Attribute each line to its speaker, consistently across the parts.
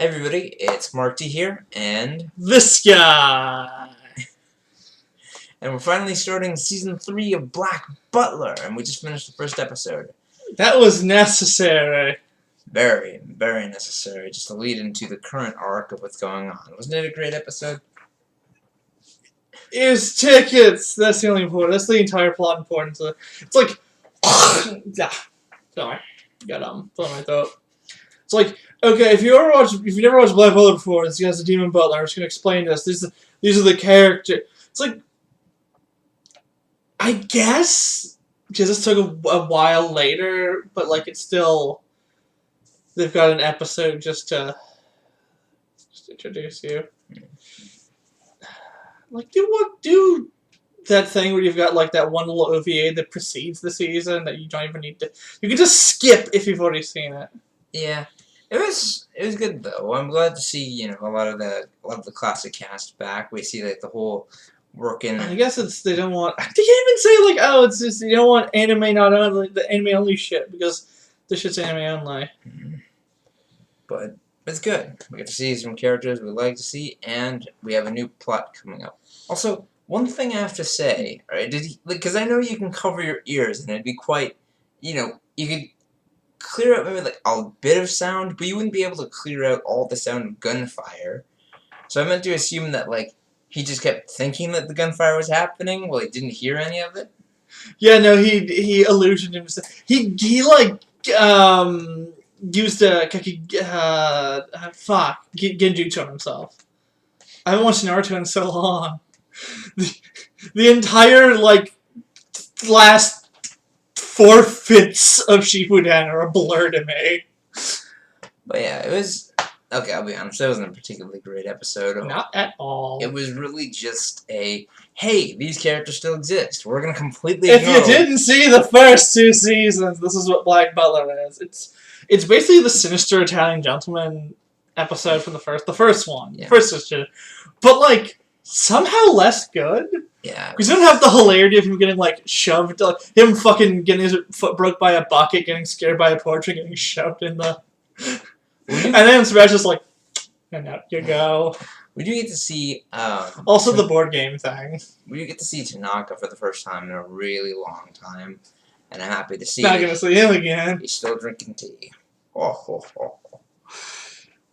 Speaker 1: Hey everybody, it's Mark T here, and
Speaker 2: this guy!
Speaker 1: And we're finally starting Season 3 of Black Butler, and we just finished the first episode.
Speaker 2: That was necessary.
Speaker 1: Very, very necessary, just to lead into the current arc of what's going on. Wasn't it a great episode?
Speaker 2: Here's tickets! That's the only important. That's the entire plot important. So it's like... yeah. Sorry. Got something in my throat. It's like, okay, if you never watched Black Butler before, this guy's a demon butler. I'm just gonna explain this. These are the characters. It's like, I guess because this took a while later, but like it's still, they've got an episode just to introduce you. Like, do that thing where you've got like that one little OVA that precedes the season that you don't even need to. You can just skip if you've already seen it.
Speaker 1: Yeah. It was good though. I'm glad to see, a lot of the classic cast back. We see like the whole working.
Speaker 2: I guess they don't want. They can't even say like, oh, it's just you don't want anime not only the anime only shit because this shit's anime only.
Speaker 1: But it's good. We get to see some characters we like to see, and we have a new plot coming up. Also, one thing I have to say, right? Because I know you can cover your ears, and it'd be quite, you could clear out maybe like a bit of sound, but you wouldn't be able to clear out all the sound of gunfire. So I meant to assume that like he just kept thinking that the gunfire was happening while he didn't hear any of it.
Speaker 2: Yeah, no, he illusioned himself. He used a genjutsu on himself. I haven't watched Naruto in so long. The entire like last 4/5 of Shippuden are a blur to me.
Speaker 1: But yeah, it was okay. I'll be honest, it wasn't a particularly great episode.
Speaker 2: Not at all.
Speaker 1: It was really just a hey, these characters still exist. We're gonna completely.
Speaker 2: If you didn't see the first 2 seasons, this is what Black Butler is. It's basically the sinister Italian gentleman episode from the first one.
Speaker 1: Yeah.
Speaker 2: First issue, but like somehow less good.
Speaker 1: Yeah.
Speaker 2: Because you don't have the hilarity of him getting like shoved, him fucking getting his foot broke by a bucket, getting scared by a porch, and getting shoved in the. And then Sebastian's like, and out you go.
Speaker 1: We do get to see.
Speaker 2: Also, the board game thing.
Speaker 1: We do get to see Tanaka for the first time in a really long time, and I'm happy to see.
Speaker 2: Not gonna see him again.
Speaker 1: He's still drinking tea. Oh.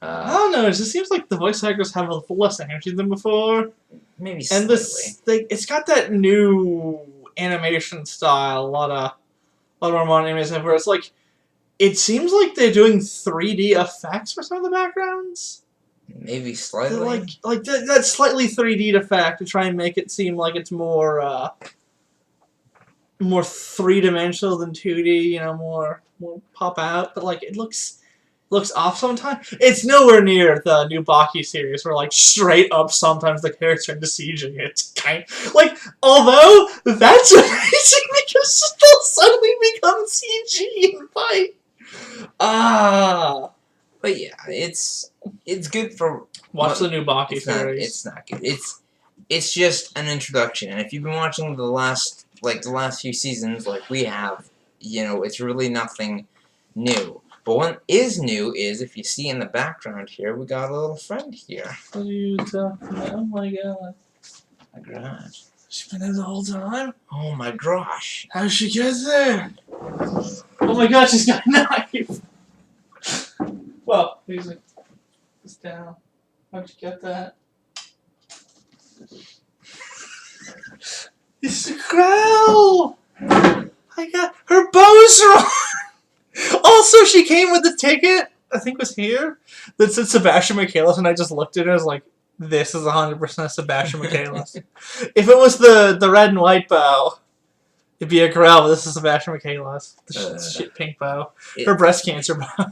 Speaker 2: I don't know. It just seems like the voice actors have a less energy than before.
Speaker 1: Maybe slightly.
Speaker 2: And this, it's got that new animation style. A lot more modern animation where it's like, it seems like they're doing 3D effects for some of the backgrounds.
Speaker 1: Maybe slightly.
Speaker 2: They're like that slightly 3D effect to try and make it seem like it's more 3-dimensional than 2D. More pop out, but like it looks off sometimes. It's nowhere near the new Baki series where like straight up sometimes the character into CG. It's kind like, although that's amazing because they'll suddenly become CG and fight.
Speaker 1: But yeah, it's good for
Speaker 2: watch the new Baki series.
Speaker 1: It's not good. It's just an introduction, and if you've been watching the last few seasons like we have, it's really nothing new. But what is new is, if you see in the background here, we got a little friend here.
Speaker 2: What are you talking about? Oh my god.
Speaker 1: My gosh.
Speaker 2: She's been there the whole time?
Speaker 1: Oh my gosh.
Speaker 2: How'd she get there? Oh my god, she's got a knife! Well, he's like, it's down. How'd you get that? It's a crow! I got her bow's wrong! Also, she came with the ticket, I think it was here, that said Sebastian Michaelis, and I just looked at it and I was like, this is 100% Sebastian Michaelis. If it was the red and white bow, it'd be a girl, but this is Sebastian Michaelis. The shit pink bow. Her breast cancer bow.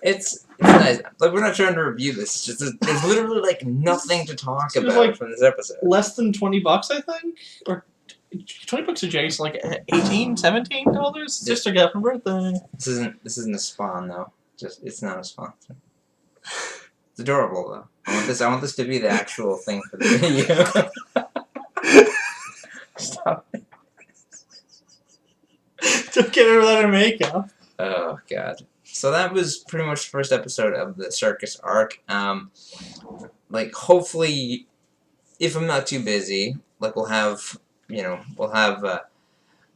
Speaker 1: It's nice. Like, we're not trying to review this. It's just, there's literally, like, nothing to talk about like from this episode.
Speaker 2: Less than $20, I think? Or $20 a Jace, like $18, $17 just to get for birthday.
Speaker 1: This isn't a spawn though. It's not a sponsor. It's adorable though. I want this to be the actual thing for the video. Stop it.
Speaker 2: Don't get her without her makeup.
Speaker 1: Oh god. So that was pretty much the first episode of the circus arc. Like, hopefully, if I'm not too busy, like, we'll have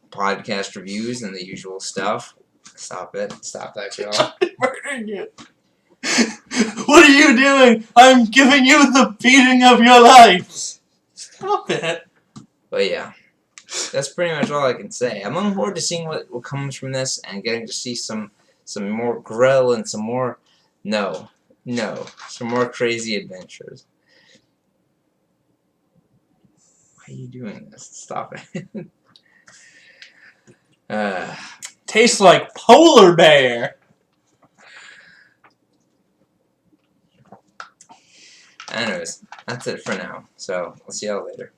Speaker 1: podcast reviews and the usual stuff. Stop it. Stop that, girl.
Speaker 2: Murdering you. What are you doing? I'm giving you the beating of your life. Stop it.
Speaker 1: But yeah, that's pretty much all I can say. I'm looking forward to seeing what comes from this and getting to see some more Grell and some more some more crazy adventures. Why are you doing this? Stop it.
Speaker 2: Tastes like polar bear.
Speaker 1: Anyways, that's it for now. So, I'll see y'all later.